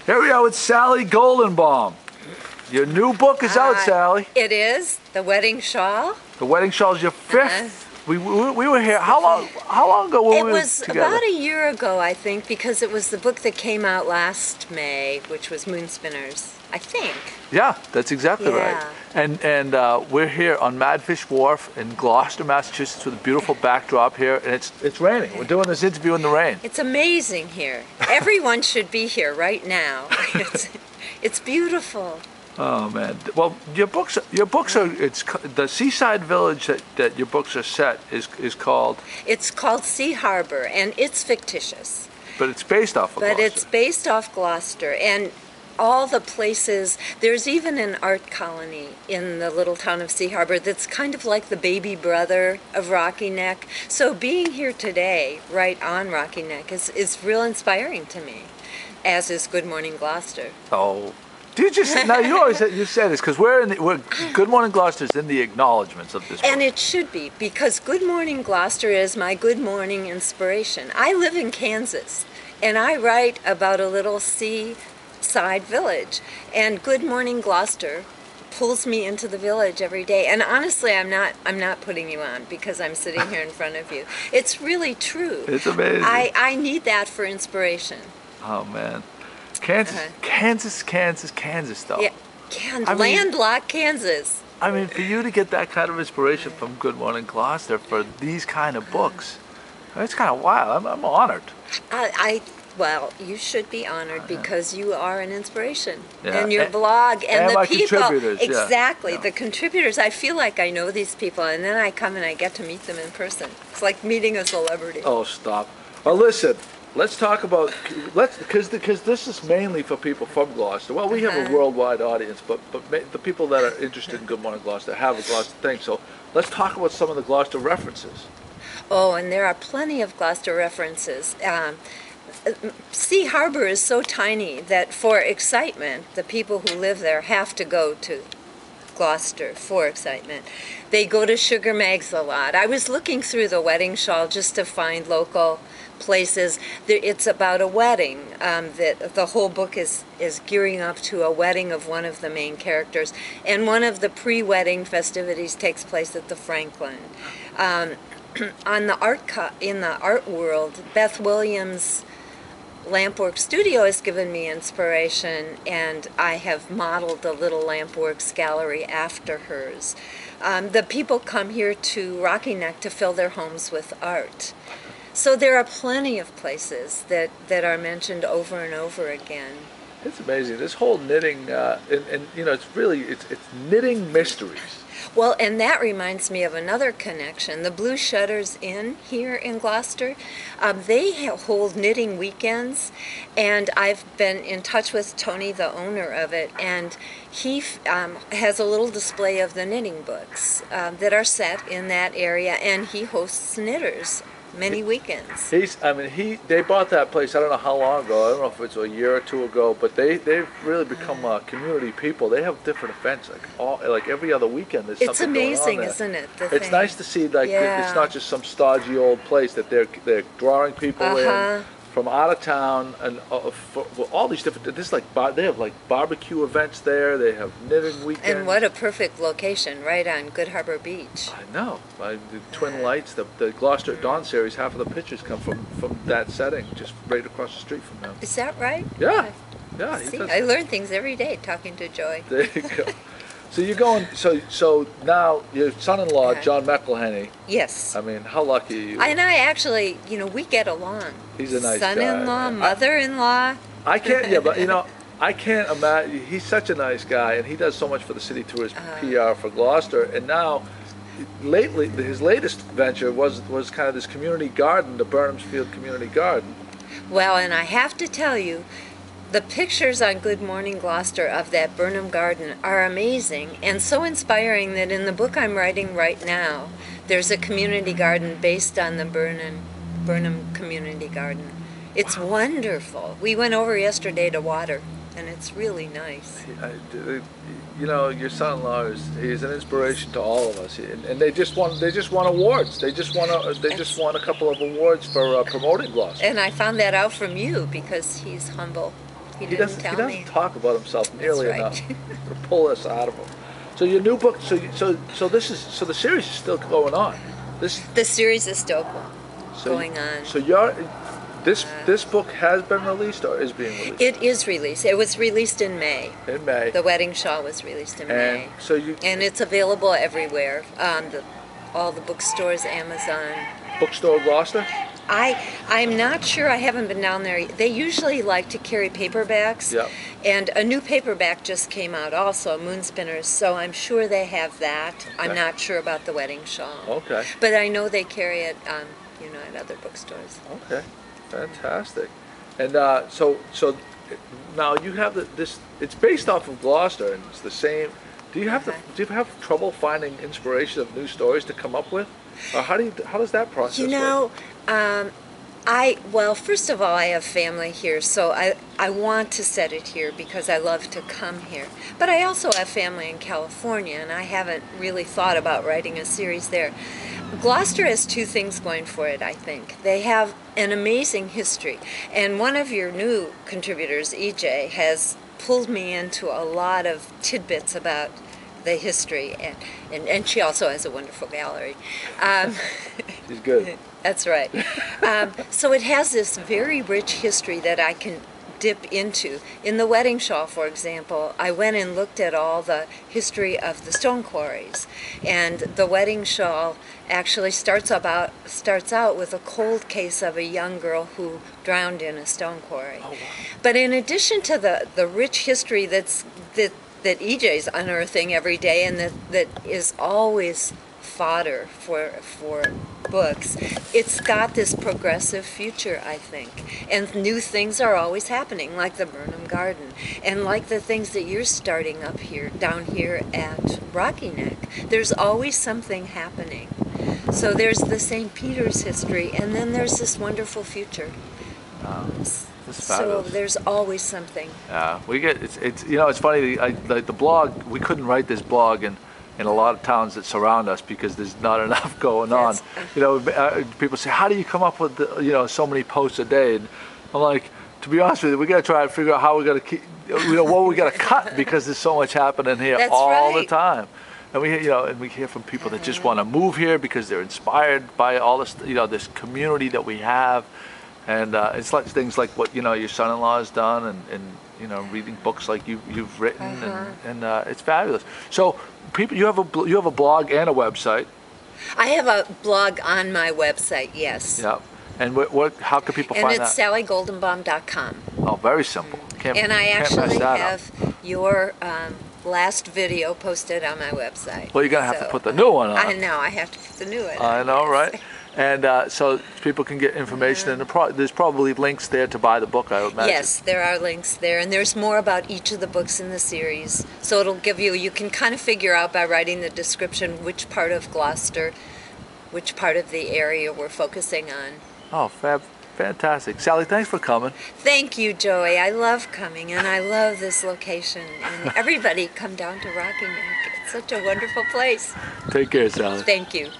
Here we are with Sally Goldenbaum. Your new book is out, Sally. It is The Wedding Shawl. The Wedding Shawl is your fifth. We were here. How long ago were we together? It was about a year ago, I think, because it was the book that came out last May, which was Moon Spinners, I think. Yeah, that's exactly right. And we're here on Madfish Wharf in Gloucester, Massachusetts, with a beautiful backdrop here, and it's raining. We're doing this interview in the rain. It's amazing here. Everyone should be here right now. It's beautiful. Oh man! Well, your books are. It's the seaside village that your books are set is called. It's called Sea Harbor, and it's fictitious. But it's based off of Gloucester. But it's based off Gloucester, and all the places. There's even an art colony in the little town of Sea Harbor that's kind of like the baby brother of Rocky Neck. So being here today, right on Rocky Neck, is real inspiring to me, as is Good Morning Gloucester. Oh. Do you just now? You say this because we're Good Morning Gloucester is in the acknowledgments of this book. And it should be, because Good Morning Gloucester is my good morning inspiration. I live in Kansas, and I write about a little seaside village, and Good Morning Gloucester pulls me into the village every day. And honestly, I'm not putting you on because I'm sitting here in front of you. It's really true. It's amazing. I need that for inspiration. Oh man. Kansas though. Yeah, landlocked Kansas. I mean, for you to get that kind of inspiration from Good Morning Gloucester for these kind of books, it's kind of wild. I'm honored. Well, you should be honored because you are an inspiration. Yeah. And your blog and the my people. Contributors, exactly, yeah. The contributors. I feel like I know these people, and then I come and I get to meet them in person. It's like meeting a celebrity. Oh, stop. Well, listen. Let's talk about because this is mainly for people from Gloucester. Well, we have a worldwide audience, but the people that are interested in Good Morning Gloucester have a Gloucester thing. So let's talk about some of the Gloucester references. Oh, and there are plenty of Gloucester references. Sea Harbor is so tiny that for excitement, the people who live there have to go to Gloucester for excitement. They go to Sugar Mag's a lot. I was looking through the Wedding Shawl just to find local places. It's about a wedding. The whole book is gearing up to a wedding of one of the main characters, and one of the pre-wedding festivities takes place at the Franklin. In the art world, Beth Williams' Lampworks Studio has given me inspiration, and I have modeled a little Lampworks gallery after hers. The people come here to Rocky Neck to fill their homes with art. So there are plenty of places that are mentioned over and over again. It's amazing. This whole knitting, and you know, it's knitting mysteries. Well, and that reminds me of another connection. The Blue Shutters Inn here in Gloucester, they hold knitting weekends, and I've been in touch with Tony, the owner of it, and he has a little display of the knitting books that are set in that area, and he hosts knitters many weekends. They bought that place, I don't know how long ago, I don't know if it's a year or two ago, but they've really become community people. They have different events, like every other weekend there's something amazing, going on there. isn't it? It's nice to see it's not just some stodgy old place, that they're drawing people in from out of town, and for all these different. They have like barbecue events there. They have knitting weekends. And what a perfect location, right on Good Harbor Beach. I know. The Twin Lights, the Gloucester at Dawn series. Half of the pictures come from that setting, just right across the street from them. Is that right? Yeah. Yeah. See, I learn things every day talking to Joy. There you go. So you're going. So now your son-in-law, John McElhenney. Yes. I mean, how lucky are you? And I actually, we get along. He's a nice guy. Son-in-law, mother-in-law. I can't. Yeah, but I can't imagine. He's such a nice guy, and he does so much for the city through his PR for Gloucester. And now, lately, his latest venture was kind of this community garden, the Burnhamsfield Community Garden. Well, and I have to tell you, the pictures on Good Morning Gloucester of that Burnham Garden are amazing and so inspiring that in the book I'm writing right now, there's a community garden based on the Burnham Community Garden. It's wonderful. We went over yesterday to water, and it's really nice. Your son-in-law he's an inspiration to all of us, and they just won awards. They just won a couple of awards for promoting Gloucester. And I found that out from you because he's humble. He didn't tell me. He doesn't talk about himself nearly That's enough right. to pull this out of him. So your new book, so the series is still going on. The series is still going on. So this book has been released or is being released? It is released. It was released in May. In May. The Wedding Shawl was released in May. And it's available everywhere. All the bookstores, Amazon. Bookstore Gloucester? I'm not sure. I haven't been down there. They usually like to carry paperbacks. Yep. And a new paperback just came out also, Moonspinners, so I'm sure they have that. Okay. I'm not sure about the Wedding Shawl. Okay. But I know they carry it at other bookstores. Okay. Fantastic. And so now you have this. It's based off of Gloucester, and it's the same. Do you have trouble finding inspiration of new stories to come up with, or how does that process work? Well, first of all, I have family here, so I want to set it here because I love to come here. But I also have family in California, and I haven't really thought about writing a series there. Gloucester has two things going for it, I think. They have an amazing history, and one of your new contributors, EJ, has pulled me into a lot of tidbits about the history, and she also has a wonderful gallery. She's good. That's right. So it has this very rich history that I can dip into. In the Wedding Shawl, for example, I went and looked at all the history of the stone quarries, and the Wedding Shawl actually starts out with a cold case of a young girl who drowned in a stone quarry. Oh, wow. But in addition to the rich history that EJ's unearthing every day, and that is always fodder for books, it's got this progressive future, I think, and new things are always happening, like the Burnham Garden, and like the things that you're starting down here at Rocky Neck. There's always something happening. So there's the St. Peter's history, and then there's this wonderful future. So there's always something. Yeah, it's funny. The blog, we couldn't write this blog in a lot of towns that surround us because there's not enough going on. People say, how do you come up with so many posts a day? And I'm like, to be honest with you, we got to try to figure out how we got to keep, what we got to cut because there's so much happening here all the time. And we hear from people that just want to move here because they're inspired by all this, this community that we have. And it's like things like what your son-in-law has done, and reading books like you've written, and it's fabulous. So people, you have a blog and a website. I have a blog on my website, yes. Yeah. And how can people find that? And it's SallyGoldenbaum.com. Oh, very simple. And I actually have your last video posted on my website. Well, you're gonna have to put the new one on. I know. I have to put the new one on. I know, right? And so people can get information, and there's probably links there to buy the book, I would imagine. Yes, there are links there, and there's more about each of the books in the series. So it'll give you can kind of figure out by writing the description which part of Gloucester, which part of the area we're focusing on. Oh, fantastic. Sally, thanks for coming. Thank you, Joey. I love coming, and I love this location. And everybody come down to Rocky Neck. It's such a wonderful place. Take care, Sally. Thank you.